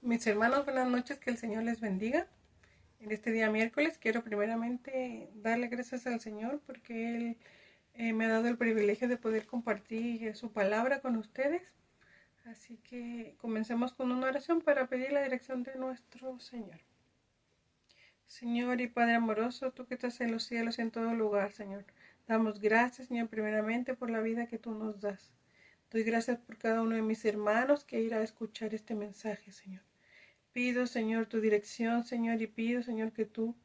Mis hermanos, buenas noches, que el Señor les bendiga. En este día miércoles quiero primeramente darle gracias al Señor porque Él me ha dado el privilegio de poder compartir su palabra con ustedes. Así que comencemos con una oración para pedir la dirección de nuestro Señor. Señor y Padre amoroso, tú que estás en los cielos y en todo lugar, Señor. Damos gracias, Señor, primeramente por la vida que tú nos das. Doy gracias por cada uno de mis hermanos que irá a escuchar este mensaje, Señor. Pido, Señor, tu dirección, Señor, y pido, Señor, que tú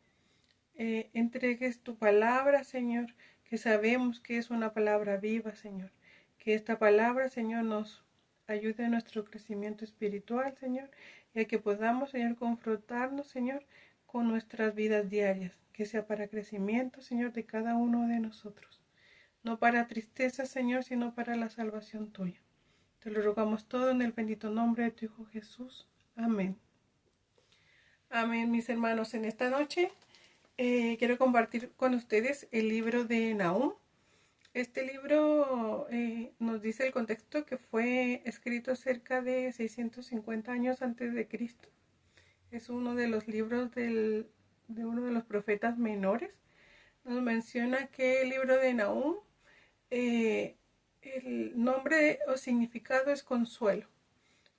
entregues tu palabra, Señor, que sabemos que es una palabra viva, Señor. Que esta palabra, Señor, nos ayude a nuestro crecimiento espiritual, Señor, y a que podamos, Señor, confrontarnos, Señor, con nuestras vidas diarias. Que sea para crecimiento, Señor, de cada uno de nosotros. No para tristeza, Señor, sino para la salvación tuya. Te lo rogamos todo en el bendito nombre de tu Hijo Jesús. Amén. Amén, mis hermanos. En esta noche quiero compartir con ustedes el libro de Nahum. Este libro nos dice el contexto que fue escrito cerca de 650 años antes de Cristo. Es uno de los libros de uno de los profetas menores. Nos menciona que el libro de Nahum, el nombre o significado es consuelo.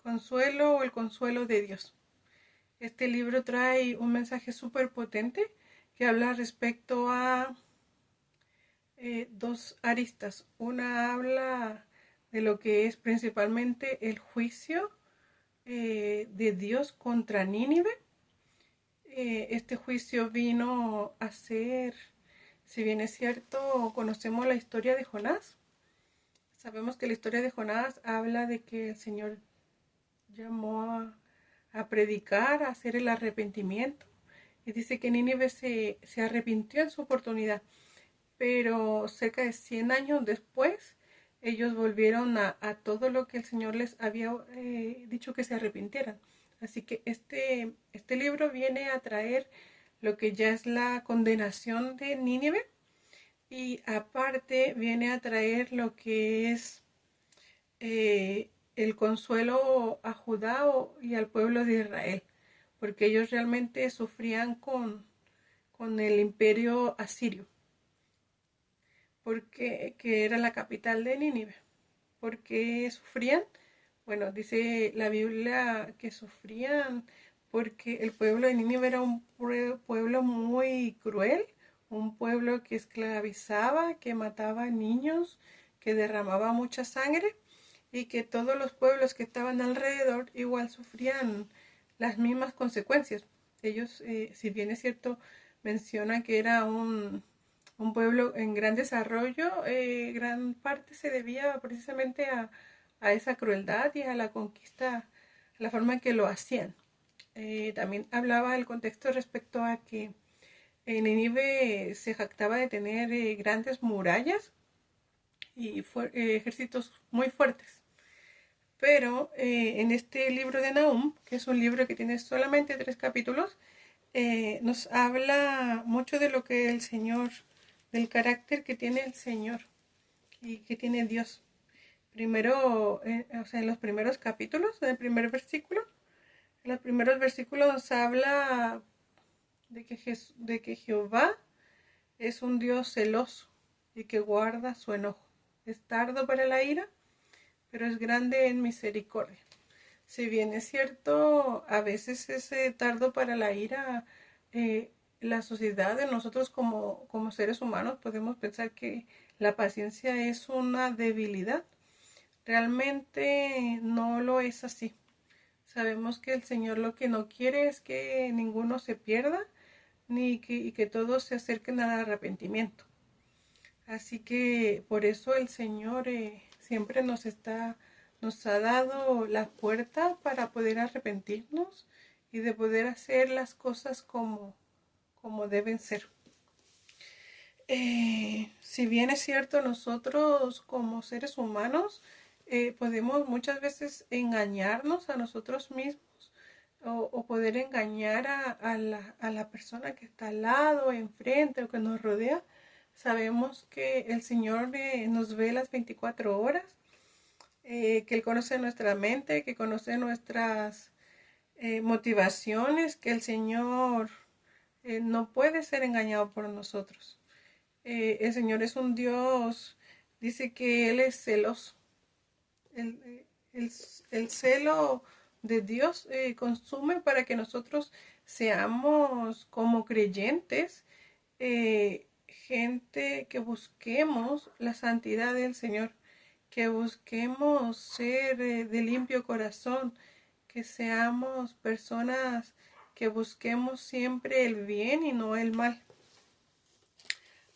Consuelo o el consuelo de Dios. Este libro trae un mensaje súper potente que habla respecto a dos aristas. Una habla de lo que es principalmente el juicio de Dios contra Nínive. Este juicio vino a ser, si bien es cierto, conocemos la historia de Jonás. Sabemos que la historia de Jonás habla de que el Señor llamó a predicar, a hacer el arrepentimiento. Y dice que Nínive se arrepintió en su oportunidad, pero cerca de 100 años después, ellos volvieron a todo lo que el Señor les había dicho que se arrepintieran. Así que este libro viene a traer lo que ya es la condenación de Nínive y aparte viene a traer lo que es el consuelo a Judá y al pueblo de Israel, porque ellos realmente sufrían con el imperio asirio, porque que era la capital de Nínive. ¿Por qué sufrían? Bueno, dice la Biblia que sufrían porque el pueblo de Nínive era un pueblo muy cruel, un pueblo que esclavizaba, que mataba niños, que derramaba mucha sangre y que todos los pueblos que estaban alrededor igual sufrían las mismas consecuencias. Ellos, si bien es cierto, mencionan que era un pueblo en gran desarrollo, gran parte se debía precisamente a esa crueldad y a la conquista, a la forma en que lo hacían. También hablaba el contexto respecto a que Nínive se jactaba de tener grandes murallas y ejércitos muy fuertes. Pero en este libro de Nahum, que es un libro que tiene solamente 3 capítulos, nos habla mucho de lo que el Señor, del carácter que tiene el Señor y que tiene Dios. Primero, o sea, en los primeros capítulos, en el primer versículo, en los primeros versículos nos habla de que Jehová es un Dios celoso y que guarda su enojo. Es tardo para la ira, pero es grande en misericordia. Si bien es cierto, a veces ese tardo para la ira, la sociedad de nosotros como seres humanos podemos pensar que la paciencia es una debilidad. Realmente no lo es así. Sabemos que el Señor lo que no quiere es que ninguno se pierda y que todos se acerquen al arrepentimiento. Así que por eso el Señor siempre nos ha dado la puerta para poder arrepentirnos y de poder hacer las cosas como deben ser. Si bien es cierto, nosotros como seres humanos podemos muchas veces engañarnos a nosotros mismos o poder engañar a la persona que está al lado, enfrente o que nos rodea. Sabemos que el Señor nos ve las 24 horas, que Él conoce nuestra mente, que conoce motivaciones que el Señor no puede ser engañado por nosotros. El Señor es un Dios, dice que Él es celoso. El, el, el celo de Dios consume para que nosotros seamos como creyentes, gente que busquemos la santidad del Señor, que busquemos ser de limpio corazón, que seamos personas que busquemos siempre el bien y no el mal.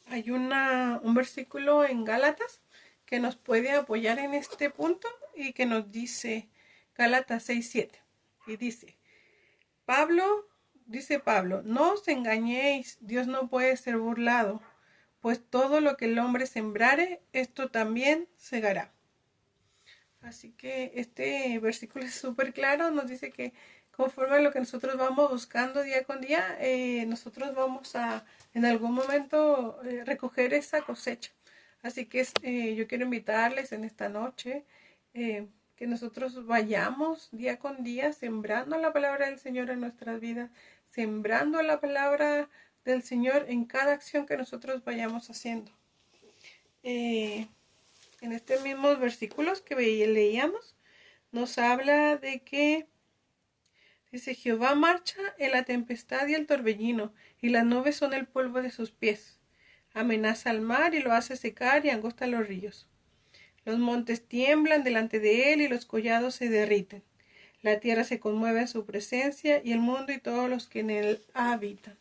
Hay un versículo en Gálatas que nos puede apoyar en este punto y que nos dice, Gálatas 6:7, y dice Pablo, no os engañéis, Dios no puede ser burlado, pues todo lo que el hombre sembrare, esto también segará. Así que este versículo es súper claro, nos dice que conforme a lo que nosotros vamos buscando día con día, nosotros vamos a en algún momento recoger esa cosecha. Así que yo quiero invitarles en esta noche que nosotros vayamos día con día sembrando la palabra del Señor en nuestras vidas, sembrando la palabra del Señor en cada acción que nosotros vayamos haciendo. En estos mismos versículos que leíamos, nos habla de que dice: Jehová marcha en la tempestad y el torbellino, y las nubes son el polvo de sus pies. Amenaza al mar y lo hace secar y angosta los ríos. Los montes tiemblan delante de él y los collados se derriten. La tierra se conmueve en su presencia y el mundo y todos los que en él habitan.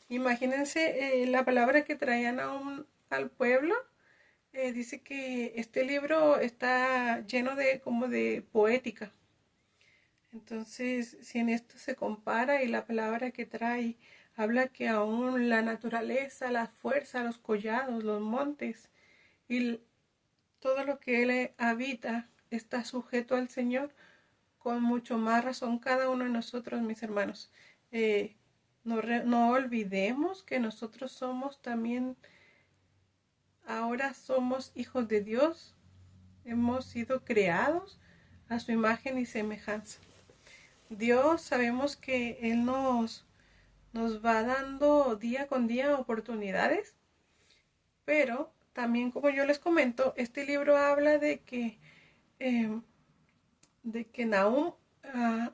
Imagínense la palabra que traían al pueblo. Dice que este libro está lleno de como de poética. Entonces, si en esto se compara y la palabra que trae habla que aún la naturaleza, la fuerza, los collados, los montes y todo lo que él habita está sujeto al Señor, con mucho más razón cada uno de nosotros, mis hermanos. No olvidemos que nosotros somos también, ahora somos hijos de Dios, hemos sido creados a su imagen y semejanza. Dios sabemos que Él nos va dando día con día oportunidades, pero también, como yo les comento, este libro habla eh, de que Nahum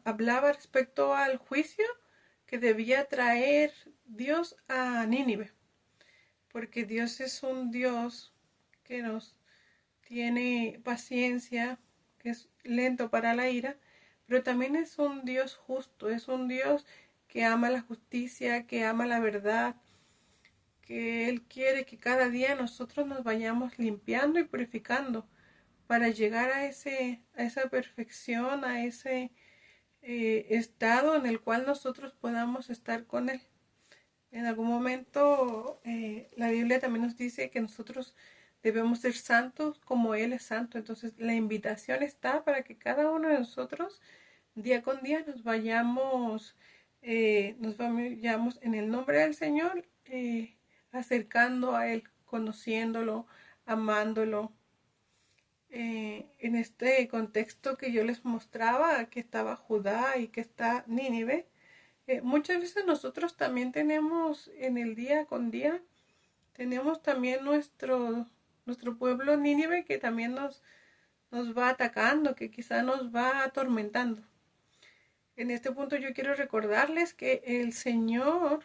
hablaba respecto al juicio que debía traer Dios a Nínive, porque Dios es un Dios que nos tiene paciencia, que es lento para la ira, pero también es un Dios justo, es un Dios que ama la justicia, que ama la verdad, que Él quiere que cada día nosotros nos vayamos limpiando y purificando para llegar a esa perfección, a ese estado en el cual nosotros podamos estar con Él. En algún momento la Biblia también nos dice que nosotros debemos ser santos como Él es santo. Entonces la invitación está para que cada uno de nosotros día con día nos vayamos en el nombre del Señor, acercando a Él, conociéndolo, amándolo. En este contexto que yo les mostraba, que estaba Judá y que está Nínive, muchas veces nosotros también tenemos en el día con día, tenemos también nuestro pueblo Nínive que también nos va atacando, que quizá nos va atormentando. En este punto yo quiero recordarles que el Señor,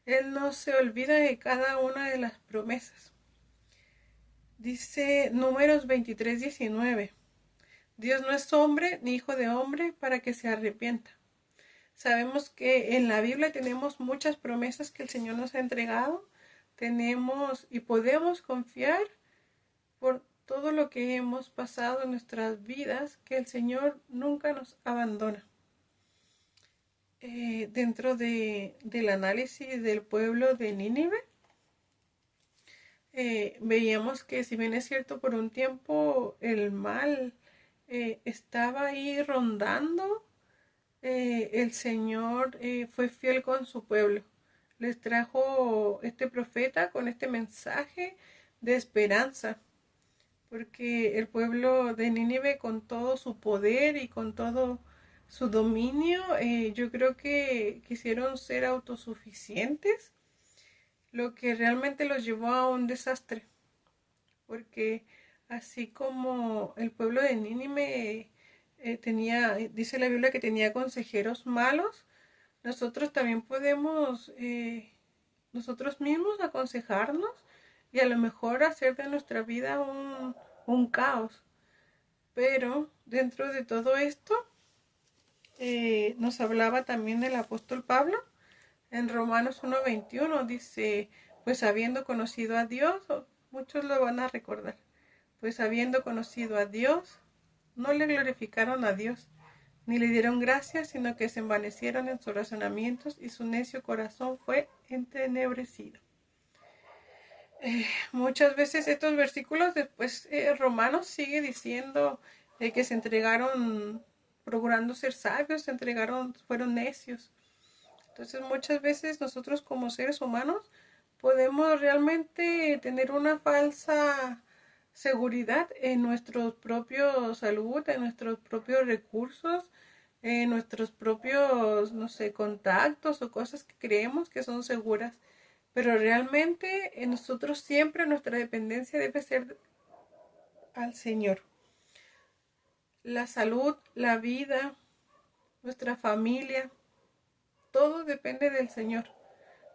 Él no se olvida de cada una de las promesas. Dice Números 23:19. Dios no es hombre ni hijo de hombre para que se arrepienta. Sabemos que en la Biblia tenemos muchas promesas que el Señor nos ha entregado. Tenemos y podemos confiar por todo lo que hemos pasado en nuestras vidas, que el Señor nunca nos abandona. Dentro del análisis del pueblo de Nínive, veíamos que si bien es cierto por un tiempo el mal estaba ahí rondando, el Señor fue fiel con su pueblo. Les trajo este profeta con este mensaje de esperanza, porque el pueblo de Nínive, con todo su poder y con todo su dominio. Yo creo que quisieron ser autosuficientes, lo que realmente los llevó a un desastre, porque así como el pueblo de Nínive tenía, dice la Biblia que tenía consejeros malos, nosotros también podemos nosotros mismos aconsejarnos y a lo mejor hacer de nuestra vida un caos. Pero dentro de todo esto nos hablaba también el apóstol Pablo en Romanos 1:21, dice, pues habiendo conocido a Dios, muchos lo van a recordar, pues habiendo conocido a Dios, no le glorificaron a Dios, ni le dieron gracias, sino que se envanecieron en sus razonamientos y su necio corazón fue entenebrecido. Muchas veces estos versículos después Romanos sigue diciendo que se entregaron procurando ser sabios, se entregaron, fueron necios. Entonces muchas veces nosotros como seres humanos podemos realmente tener una falsa seguridad en nuestros propios salud, en nuestros propios recursos, en nuestros propios, no sé, contactos o cosas que creemos que son seguras. Pero realmente en nosotros siempre nuestra dependencia debe ser al Señor. La salud, la vida, nuestra familia, todo depende del Señor.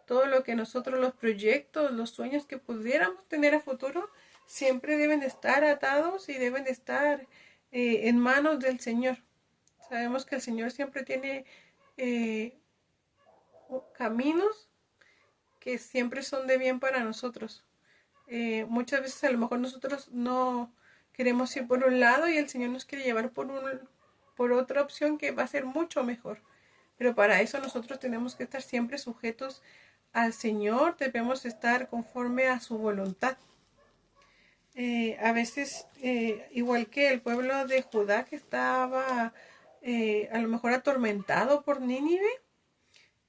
Todo lo que nosotros, los proyectos, los sueños que pudiéramos tener a futuro, siempre deben estar atados y deben estar en manos del Señor. Sabemos que el Señor siempre tiene eh, caminos que siempre son de bien para nosotros. Muchas veces a lo mejor nosotros no queremos ir por un lado y el Señor nos quiere llevar por otra opción que va a ser mucho mejor. Pero para eso nosotros tenemos que estar siempre sujetos al Señor, debemos estar conforme a su voluntad. A veces, igual que el pueblo de Judá que estaba a lo mejor atormentado por Nínive,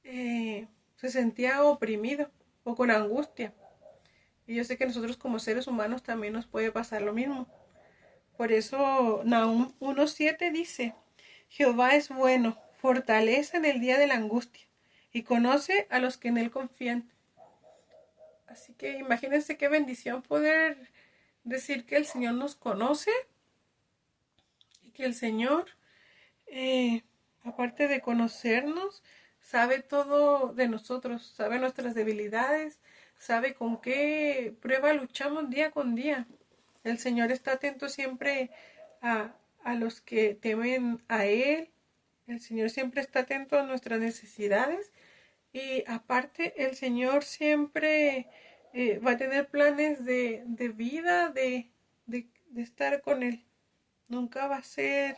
se sentía oprimido o con angustia. Y yo sé que nosotros como seres humanos también nos puede pasar lo mismo. Por eso Nahum 1:7 dice, Jehová es bueno, fortaleza en el día de la angustia, y conoce a los que en él confían. Así que imagínense qué bendición poder decir que el Señor nos conoce y que el Señor, aparte de conocernos, sabe todo de nosotros, sabe nuestras debilidades, sabe con qué prueba luchamos día con día. El Señor está atento siempre a los que temen a Él. El Señor siempre está atento a nuestras necesidades. Y aparte, el Señor siempre va a tener planes de vida, de estar con Él. Nunca va a ser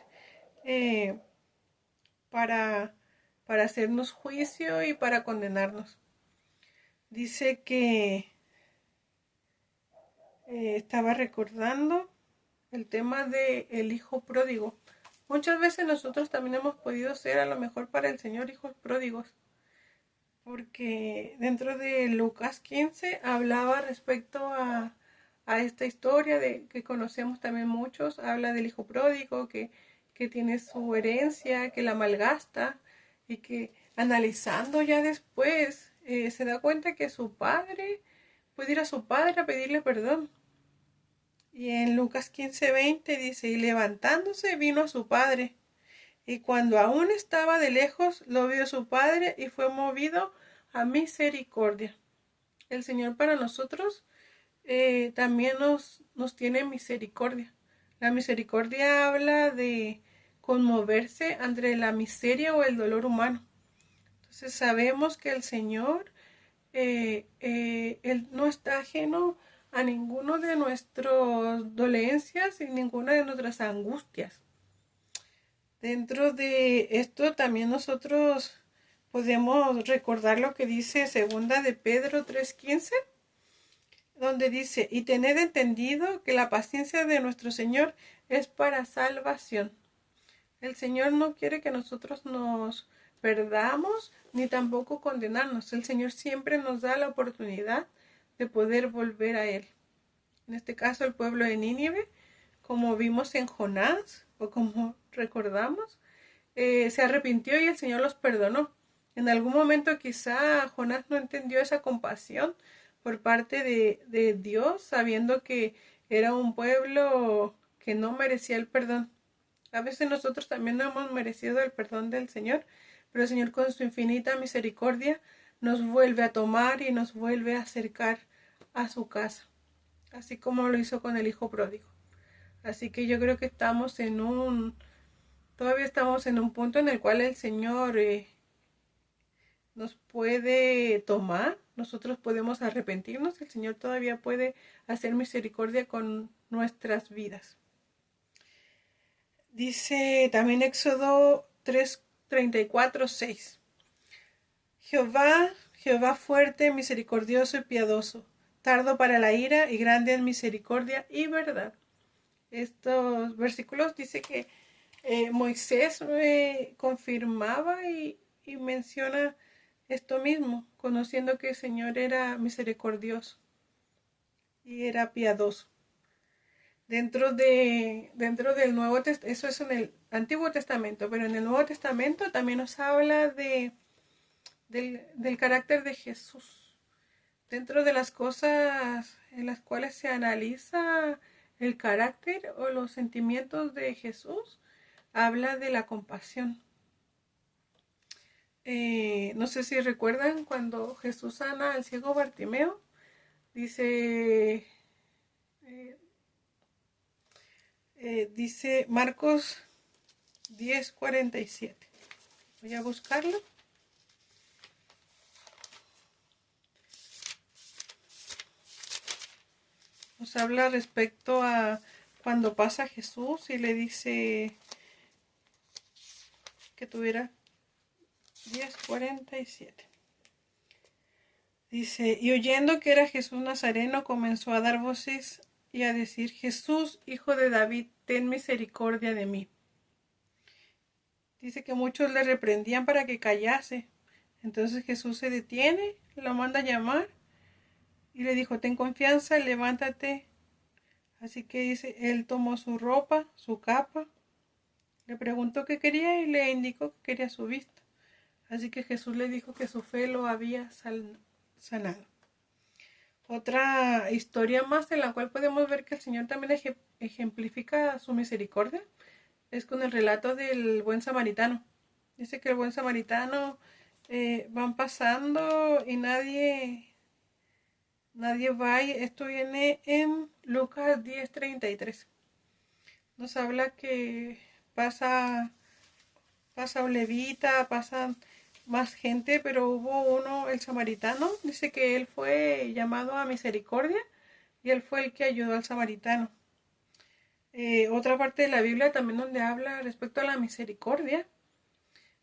eh, para, para hacernos juicio y para condenarnos. Dice que estaba recordando el tema del hijo pródigo. Muchas veces nosotros también hemos podido ser a lo mejor para el Señor hijos pródigos, porque dentro de Lucas 15 hablaba respecto a esta historia de que conocemos también muchos, habla del hijo pródigo que tiene su herencia, que la malgasta y que analizando ya después se da cuenta que su padre puede ir a su padre a pedirle perdón. Y en Lucas 15:20 dice, y levantándose vino a su padre. Y cuando aún estaba de lejos, lo vio su padre y fue movido a misericordia. El Señor para nosotros también nos tiene misericordia. La misericordia habla de conmoverse ante la miseria o el dolor humano. Entonces sabemos que el Señor, Él no está ajeno a ninguno de nuestras dolencias y ninguna de nuestras angustias. Dentro de esto también nosotros podemos recordar lo que dice segunda de Pedro 3:15, donde dice, y tened entendido que la paciencia de nuestro Señor es para salvación. El Señor no quiere que nosotros nos perdamos ni tampoco condenarnos. El Señor siempre nos da la oportunidad de poder volver a Él. En este caso el pueblo de Nínive, como vimos en Jonás o como recordamos, se arrepintió y el Señor los perdonó. En algún momento quizá Jonás no entendió esa compasión por parte de Dios, sabiendo que era un pueblo que no merecía el perdón. A veces nosotros también no hemos merecido el perdón del Señor, pero el Señor con su infinita misericordia nos vuelve a tomar y nos vuelve a acercar a su casa, así como lo hizo con el hijo pródigo. Así que yo creo que todavía estamos en un punto en el cual el Señor nos puede tomar, nosotros podemos arrepentirnos, el Señor todavía puede hacer misericordia con nuestras vidas. Dice también Éxodo 3:34-6. Jehová fuerte, misericordioso y piadoso, tardo para la ira y grande en misericordia y verdad. Estos versículos dice que Moisés confirmaba y menciona esto mismo, conociendo que el Señor era misericordioso y era piadoso. Dentro del Nuevo Testamento, eso es en el Antiguo Testamento, pero en el Nuevo Testamento también nos habla del carácter de Jesús. Dentro de las cosas en las cuales se analiza el carácter o los sentimientos de Jesús, habla de la compasión. No sé si recuerdan cuando Jesús sana al ciego Bartimeo, dice, dice Marcos 10:47. Voy a buscarlo. Nos habla respecto a cuando pasa Jesús y le dice que tuviera 10:47. Dice, y oyendo que era Jesús Nazareno, comenzó a dar voces y a decir, Jesús, hijo de David, ten misericordia de mí. Dice que muchos le reprendían para que callase. Entonces Jesús se detiene, lo manda a llamar y le dijo, ten confianza, levántate. Así que dice, él tomó su ropa, su capa, le preguntó qué quería y le indicó que quería su vista. Así que Jesús le dijo que su fe lo había sanado. Otra historia más en la cual podemos ver que el Señor también ejemplifica su misericordia es con el relato del buen samaritano. Dice que el buen samaritano van pasando y nadie va. Esto viene en Lucas 10:33. Nos habla que pasa un levita, pasan más gente, pero hubo uno, el samaritano, dice que él fue llamado a misericordia y él fue el que ayudó al samaritano. Otra parte de la Biblia también donde habla respecto a la misericordia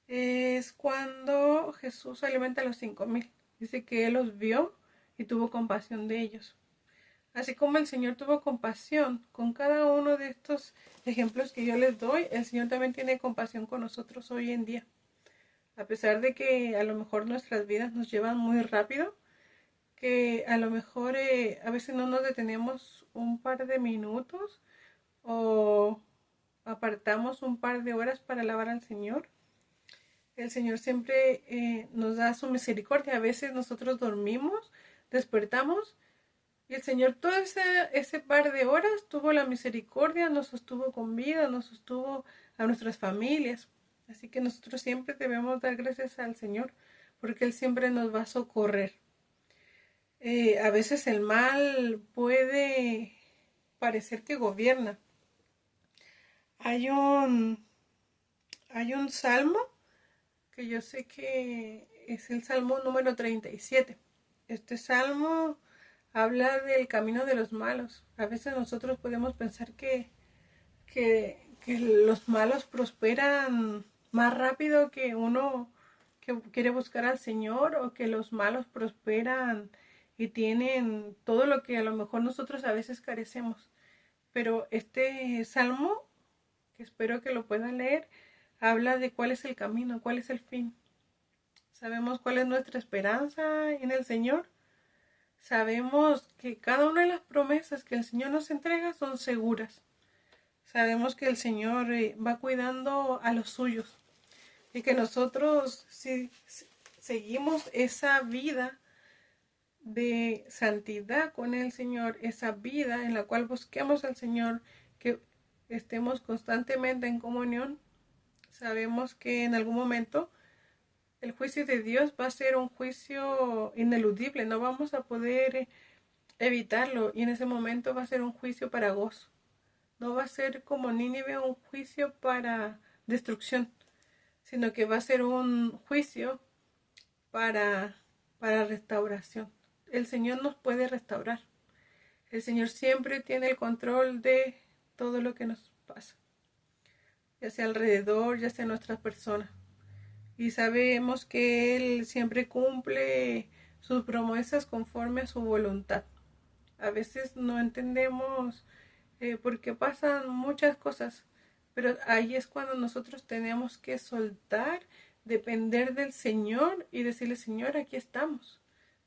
es cuando Jesús alimenta a los 5,000. Dice que él los vio y tuvo compasión de ellos. Así como el Señor tuvo compasión con cada uno de estos ejemplos que yo les doy, el Señor también tiene compasión con nosotros hoy en día. A pesar de que a lo mejor nuestras vidas nos llevan muy rápido, que a lo mejor a veces no nos detenemos un par de minutos o apartamos un par de horas para alabar al Señor. El Señor siempre nos da su misericordia. A veces nosotros dormimos, despertamos y el Señor todo ese par de horas tuvo la misericordia, nos sostuvo con vida, nos sostuvo a nuestras familias. Así que nosotros siempre debemos dar gracias al Señor porque Él siempre nos va a socorrer. A veces el mal puede parecer que gobierna. Hay un salmo que yo sé que es el salmo número 37. Este salmo habla del camino de los malos. A veces nosotros podemos pensar que los malos prosperan más rápido que uno que quiere buscar al Señor, o que los malos prosperan y tienen todo lo que a lo mejor nosotros a veces carecemos. Pero este salmo, que espero que lo puedan leer, habla de cuál es el camino, cuál es el fin. Sabemos cuál es nuestra esperanza en el Señor. Sabemos que cada una de las promesas que el Señor nos entrega son seguras. Sabemos que el Señor va cuidando a los suyos. y que nosotros, si seguimos esa vida de santidad con el Señor, esa vida en la cual busquemos al Señor, que estemos constantemente en comunión, sabemos que en algún momento el juicio de Dios va a ser un juicio ineludible, no vamos a poder evitarlo, y en ese momento va a ser un juicio para gozo. No va a ser como Nínive un juicio para destrucción, sino que va a ser un juicio para, para restauración. El Señor nos puede restaurar. El Señor siempre tiene el control de todo lo que nos pasa, ya sea alrededor, ya sea nuestras personas. Y sabemos que Él siempre cumple sus promesas conforme a su voluntad. A veces no entendemos por qué pasan muchas cosas, pero ahí es cuando nosotros tenemos que soltar, depender del Señor y decirle: Señor, aquí estamos.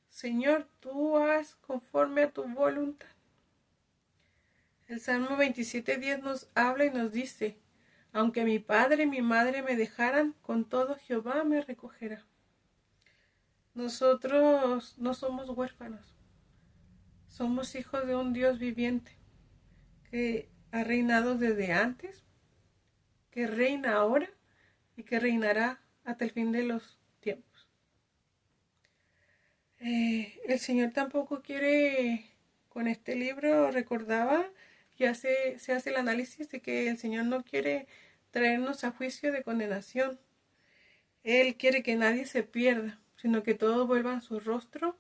Señor, tú haz conforme a tu voluntad. El Salmo 27:10 nos habla y nos dice: aunque mi padre y mi madre me dejaran, con todo Jehová me recogerá. Nosotros no somos huérfanos, somos hijos de un Dios viviente que ha reinado desde antes, que reina ahora y que reinará hasta el fin de los tiempos. El Señor tampoco quiere, con este libro recordaba, se hace el análisis de que el Señor no quiere traernos a juicio de condenación. Él quiere que nadie se pierda, sino que todos vuelvan su rostro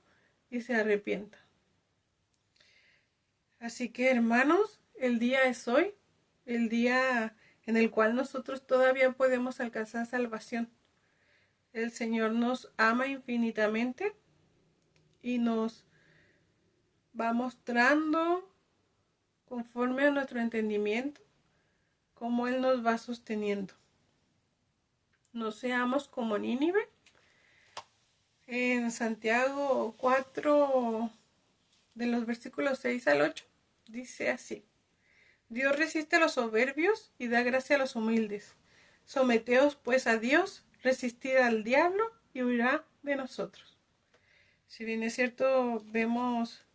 y se arrepientan. Así que, hermanos, el día es hoy, el día en el cual nosotros todavía podemos alcanzar salvación. El Señor nos ama infinitamente y nos va mostrando, conforme a nuestro entendimiento, cómo Él nos va sosteniendo. No seamos como Nínive. En Santiago 4, de los versículos 6 al 8, dice así: Dios resiste a los soberbios y da gracia a los humildes. Someteos pues a Dios, resistid al diablo y huirá de nosotros. Si bien es cierto, vemos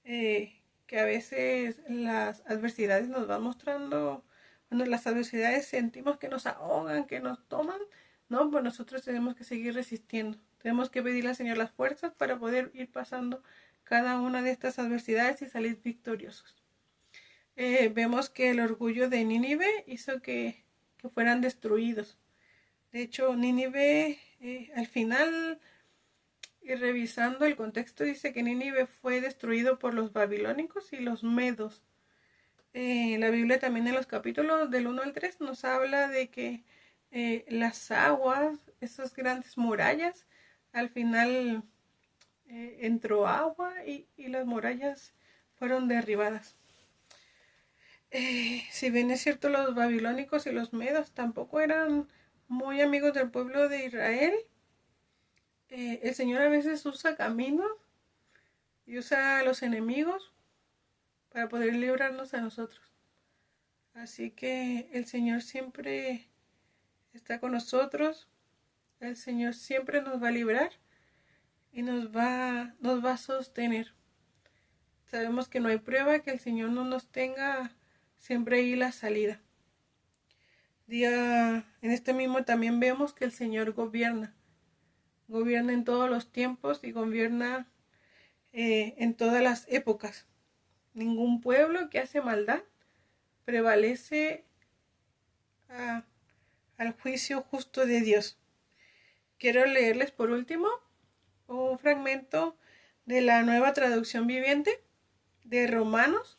que a veces las adversidades nos van mostrando, cuando las adversidades sentimos que nos ahogan, que nos toman, no, pues nosotros tenemos que seguir resistiendo. Tenemos que pedirle al Señor las fuerzas para poder ir pasando cada una de estas adversidades y salir victoriosos. Vemos que el orgullo de Nínive hizo que fueran destruidos. De hecho, Nínive, al final, y revisando el contexto, dice que Nínive fue destruido por los babilónicos y los medos. La Biblia también, en los capítulos del 1 al 3, nos habla de que las aguas, esas grandes murallas, al final entró agua y las murallas fueron derribadas. Si bien es cierto, los babilónicos y los medos tampoco eran muy amigos del pueblo de Israel, el Señor a veces usa caminos y usa a los enemigos para poder librarnos a nosotros. Así que el Señor siempre está con nosotros, el Señor siempre nos va a librar y nos va a sostener. Sabemos que no hay prueba que el Señor no nos tenga siempre ahí la salida. En este mismo también vemos que el Señor gobierna en todos los tiempos y gobierna en todas las épocas. Ningún pueblo que hace maldad prevalece al juicio justo de Dios. Quiero leerles por último un fragmento de la Nueva Traducción Viviente de Romanos,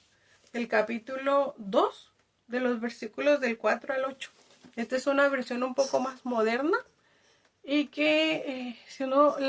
el capítulo 2, de los versículos del 4 al 8. Esta es una versión un poco más moderna y que si uno la